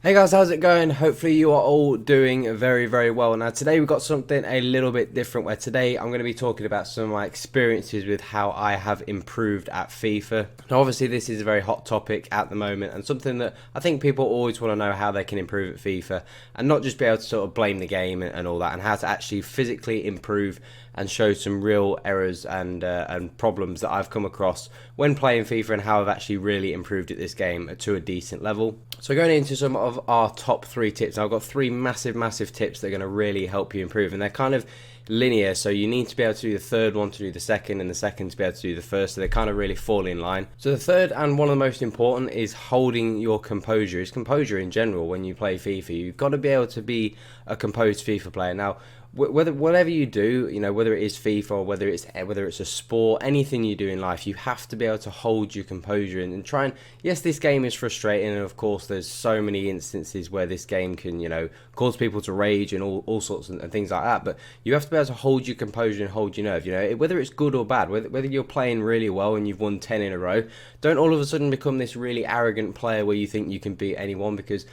Hey guys, how's it going? Hopefully you are all doing very well. Now today we've got something a little bit different where today I'm going to be talking about some of my experiences with how I have improved at FIFA. Now obviously this is a very hot topic at the moment and something that I think people always want to know how they can improve at FIFA and not just be able to sort of blame the game and all that, and how to actually physically improve and show some real errors and problems that I've come across when playing FIFA and how I've actually really improved at this game to a decent level. So going into some of our top 3 tips, I've got 3 massive tips that are going to really help you improve, and they're kind of linear, so you need to be able to do the third one to do the second, and the second to be able to do the first, so they kind of really fall in line. So the third and one of the most important is holding your composure. It's composure in general when you play FIFA. You've got to be able to be a composed FIFA player. Now whatever you do, you know, whether it is FIFA or whether it's a sport, anything you do in life, you have to be able to hold your composure and try and, yes, this game is frustrating, and of course there's so many instances where this game can, you know, cause people to rage and all sorts and things like that, but you have to be able to hold your composure and hold your nerve, you know, whether it's good or bad, whether you're playing really well and you've won 10 in a row, don't all of a sudden become this really arrogant player where you think you can beat anyone, because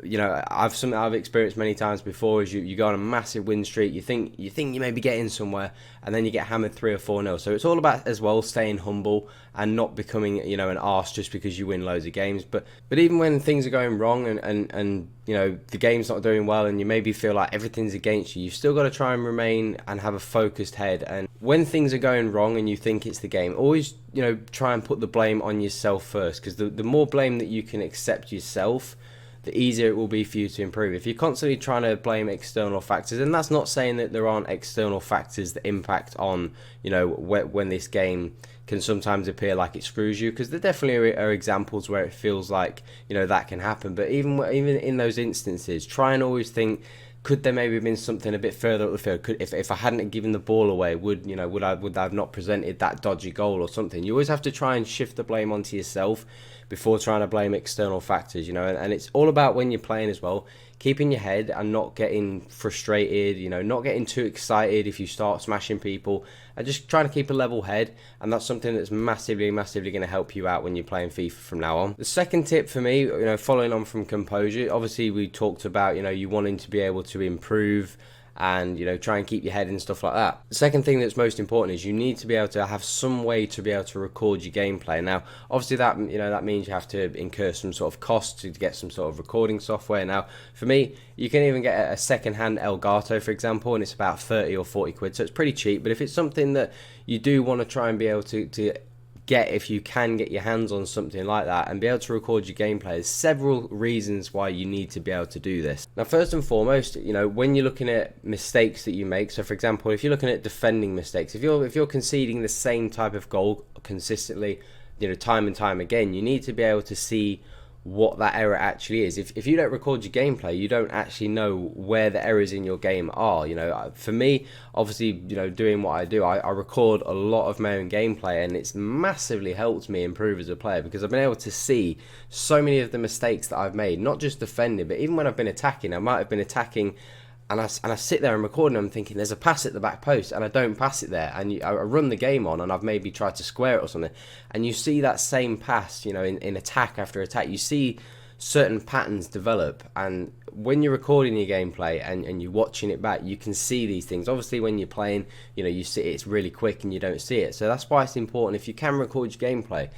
you know, I've experienced many times before is you go on a massive win streak, you think you may be getting somewhere, and then you get hammered 3 or 4-0. So it's all about as well staying humble and not becoming, you know, an arse just because you win loads of games. But even when things are going wrong and you know the game's not doing well and you maybe feel like everything's against you, you've still got to try and remain and have a focused head. And when things are going wrong and you think it's the game, always, you know, try and put the blame on yourself first, because the more blame that you can accept yourself, the easier it will be for you to improve. If you're constantly trying to blame external factors, and that's not saying that there aren't external factors that impact on, you know, when this game can sometimes appear like it screws you, because there definitely are examples where it feels like, you know, that can happen. But even in those instances, try and always think, could there maybe have been something a bit further up the field? If I hadn't given the ball away, would I have not presented that dodgy goal or something? You always have to try and shift the blame onto yourself before trying to blame external factors, you know. And it's all about, when you're playing as well, keeping your head and not getting frustrated, you know, not getting too excited if you start smashing people, and just trying to keep a level head. And that's something that's massively going to help you out when you're playing FIFA from now on. The second tip for me, you know, following on from composure, obviously we talked about, you know, you wanting to be able to improve and, you know, try and keep your head and stuff like that. The second thing that's most important is you need to be able to have some way to be able to record your gameplay. Now obviously that, you know, that means you have to incur some sort of cost to get some sort of recording software. Now for me, you can even get a second-hand Elgato, for example, and it's about 30 or 40 quid, so it's pretty cheap. But if it's something that you do want to try and be able to get, if you can get your hands on something like that and be able to record your gameplay, there's several reasons why you need to be able to do this. Now first and foremost, you know, when you're looking at mistakes that you make, so for example, if you're looking at defending mistakes, if you're conceding the same type of goal consistently, you know, time and time again, you need to be able to see what that error actually is. If you don't record your gameplay, you don't actually know where the errors in your game are. You know, for me, obviously, you know, doing what I do, I record a lot of my own gameplay, and it's massively helped me improve as a player, because I've been able to see so many of the mistakes that I've made, not just defending, but even when I've been attacking. I might have been attacking and I sit there and recording them thinking there's a pass at the back post, and I don't pass it there, and I run the game on and I've maybe tried to square it or something, and you see that same pass, you know, in attack after attack, you see certain patterns develop. And when you're recording your gameplay and you're watching it back, you can see these things. Obviously when you're playing, you know, you see it's really quick and you don't see it, so that's why it's important. If you can record your gameplay,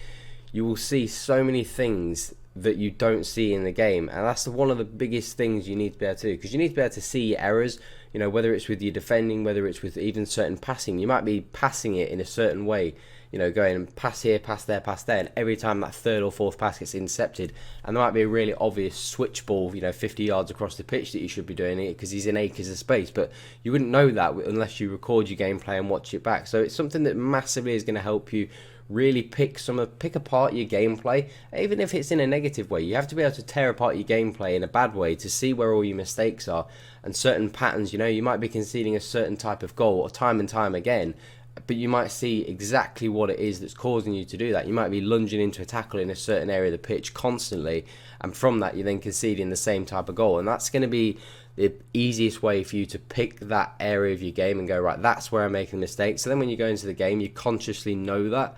you will see so many things that you don't see in the game, and that's one of the biggest things you need to be able to do, because you need to be able to see your errors, you know, whether it's with your defending, whether it's with even certain passing. You might be passing it in a certain way, you know, going and pass here, pass there, and every time that third or fourth pass gets intercepted, and there might be a really obvious switch ball, you know, 50 yards across the pitch that you should be doing it because he's in acres of space, but you wouldn't know that unless you record your gameplay and watch it back. So it's something that massively is going to help you really pick apart your gameplay, even if it's in a negative way. You have to be able to tear apart your gameplay in a bad way to see where all your mistakes are and certain patterns. You know, you might be conceding a certain type of goal or time and time again, but you might see exactly what it is that's causing you to do that. You might be lunging into a tackle in a certain area of the pitch constantly, and from that you're then conceding the same type of goal, and that's going to be the easiest way for you to pick that area of your game and go, right, that's where I'm making mistakes. So then when you go into the game, you consciously know that,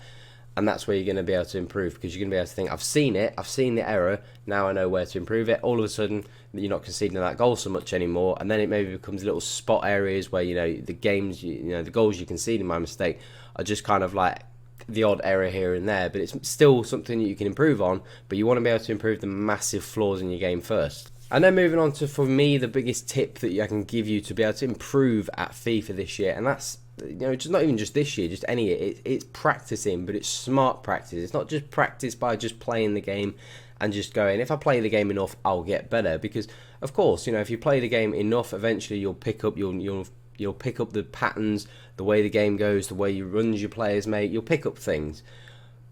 And that's where you're going to be able to improve, because you're going to be able to think, I've seen it, I've seen the error, now I know where to improve it. All of a sudden, you're not conceding that goal so much anymore, and then it maybe becomes little spot areas where, the games, the goals you concede in my mistake are just kind of like the odd error here and there, but it's still something that you can improve on, but you want to be able to improve the massive flaws in your game first. And then moving on to, for me, the biggest tip that I can give you to be able to improve at FIFA this year, and that's, just not even just this year, just any year, it's practicing, but it's smart practice. It's not just practice by just playing the game and just going, if I play the game enough, I'll get better. Because, of course, if you play the game enough, eventually you'll pick up, you'll pick up the patterns, the way the game goes, the way you run your players, mate. You'll pick up things.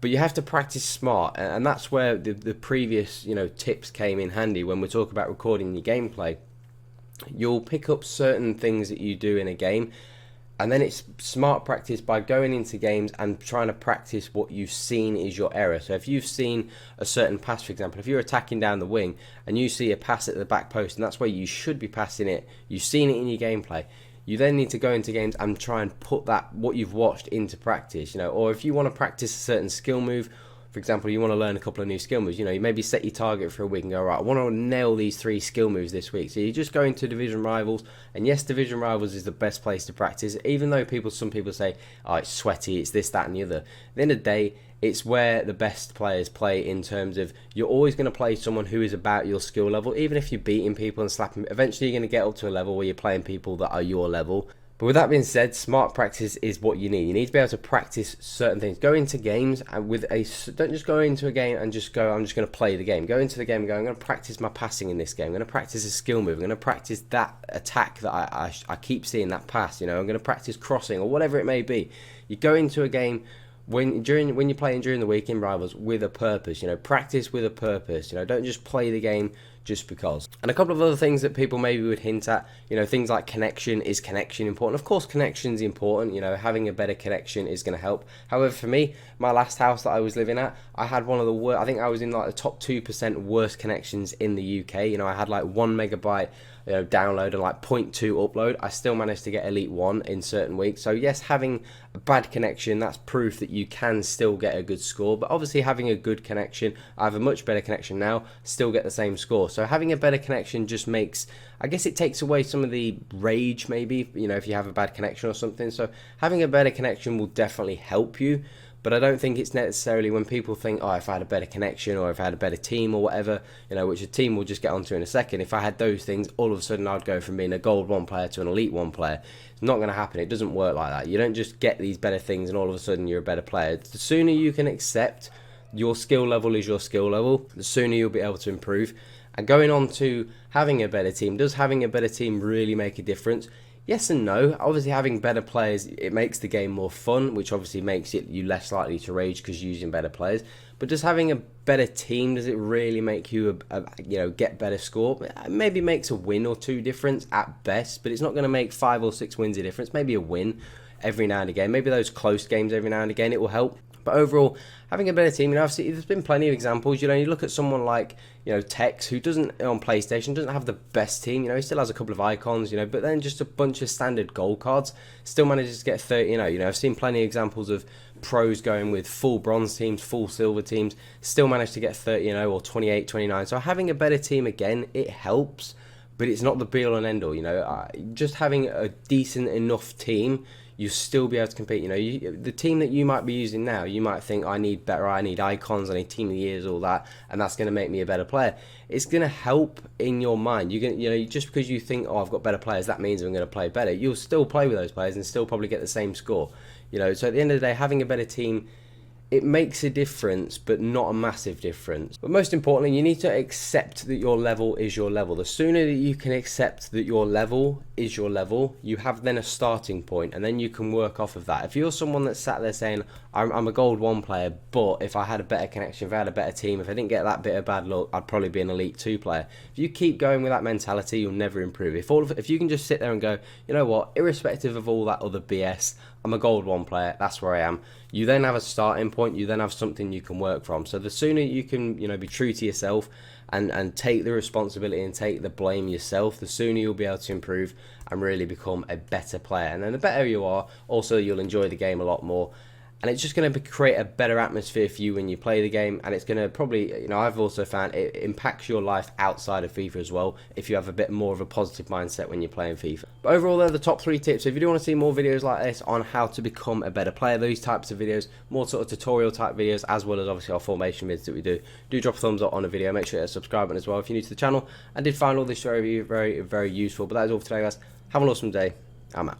But you have to practice smart, and that's where the previous tips came in handy when we talk about recording your gameplay. You'll pick up certain things that you do in a game, and then it's smart practice by going into games and trying to practice what you've seen is your error. So if you've seen a certain pass, for example, if you're attacking down the wing and you see a pass at the back post, and that's where you should be passing it, you've seen it in your gameplay, you then need to go into games and try and put that, what you've watched, into practice, or if you want to practice a certain skill move, for example, you want to learn a couple of new skill moves, you maybe set your target for a week and go, right, I want to nail these 3 skill moves this week. So you just go into Division Rivals, and yes, Division Rivals is the best place to practice, even though some people say, oh, it's sweaty, it's this, that, and the other. At the end of the day, it's where the best players play, in terms of you're always going to play someone who is about your skill level. Even if you're beating people and slapping, eventually you're going to get up to a level where you're playing people that are your level. But with that being said, smart practice is what you need. You need to be able to practice certain things. Go into games and don't just go into a game and just go, I'm just going to play the game. Go into the game and go, I'm going to practice my passing in this game. I'm going to practice a skill move. I'm going to practice that attack that I keep seeing, that pass. I'm going to practice crossing or whatever it may be. You go into a game when you're playing during the week in Rivals with a purpose. Practice with a purpose. Don't just play the game just because. And a couple of other things that people maybe would hint at, things like connection. Is connection important? Of course, connection's important. Having a better connection is going to help. However, for me, my last house that I was living at, I had one of the worst, I think I was in like the top 2% worst connections in the UK. I had like 1 megabyte download and like 0.2 upload. I still managed to get Elite 1 in certain weeks. So yes, having a bad connection, that's proof that you can still get a good score. But obviously having a good connection, I have a much better connection now, still get the same score. So having a better connection just makes, I guess it takes away some of the rage maybe, if you have a bad connection or something. So having a better connection will definitely help you. But I don't think it's necessarily, when people think, oh, if I had a better connection or if I had a better team or whatever, which a team we'll just get onto in a second, if I had those things, all of a sudden I'd go from being a Gold 1 player to an Elite 1 player. It's not going to happen. It doesn't work like that. You don't just get these better things and all of a sudden you're a better player. The sooner you can accept your skill level is your skill level, the sooner you'll be able to improve. And going on to having a better team, does having a better team really make a difference? Yes and no. Obviously, having better players, it makes the game more fun, which obviously makes you less likely to rage because you're using better players. But does having a better team, does it really make you get better score? It maybe makes a win or 2 difference at best, but it's not going to make 5 or 6 wins a difference. Maybe a win every now and again. Maybe those close games every now and again, it will help. But overall, having a better team, obviously there's been plenty of examples. You look at someone like, Tex, who doesn't, on PlayStation, doesn't have the best team. He still has a couple of icons, but then just a bunch of standard gold cards, still manages to get 30, I've seen plenty of examples of pros going with full bronze teams, full silver teams, still manage to get 30, or 28, 29. So having a better team, again, it helps, but it's not the be-all and end-all, Just having a decent enough team, you'll still be able to compete. The team that you might be using now, you might think, I need better, I need icons, I need team of the years, all that, and that's going to make me a better player. It's going to help in your mind. You're going, just because you think, oh, I've got better players, that means I'm going to play better. You'll still play with those players and still probably get the same score. So at the end of the day, having a better team, it makes a difference, but not a massive difference. But most importantly, you need to accept that your level is your level. The sooner that you can accept that your level is your level, you have then a starting point, and then you can work off of that. If you're someone that's sat there saying, I'm a Gold 1 player, but if I had a better connection, if I had a better team, if I didn't get that bit of bad luck, I'd probably be an Elite 2 player. If you keep going with that mentality, you'll never improve. If you can just sit there and go, you know what, irrespective of all that other BS, I'm a Gold 1 player, that's where I am. You then have a starting point, you then have something you can work from. So the sooner you can, be true to yourself and take the responsibility and take the blame yourself, the sooner you'll be able to improve and really become a better player. And then the better you are, also you'll enjoy the game a lot more. and it's just going to create a better atmosphere for you when you play the game, and it's going to probably, I've also found it impacts your life outside of FIFA as well if you have a bit more of a positive mindset when you're playing FIFA. But overall, they're the top 3 tips. So if you do want to see more videos like this on how to become a better player, these types of videos, more sort of tutorial type videos, as well as obviously our formation vids that we do drop a thumbs up on the video. Make sure to hit the subscribe button as well if you're new to the channel. I did find all this very, very, very useful. But that is all for today, guys. Have an awesome day. I'm out.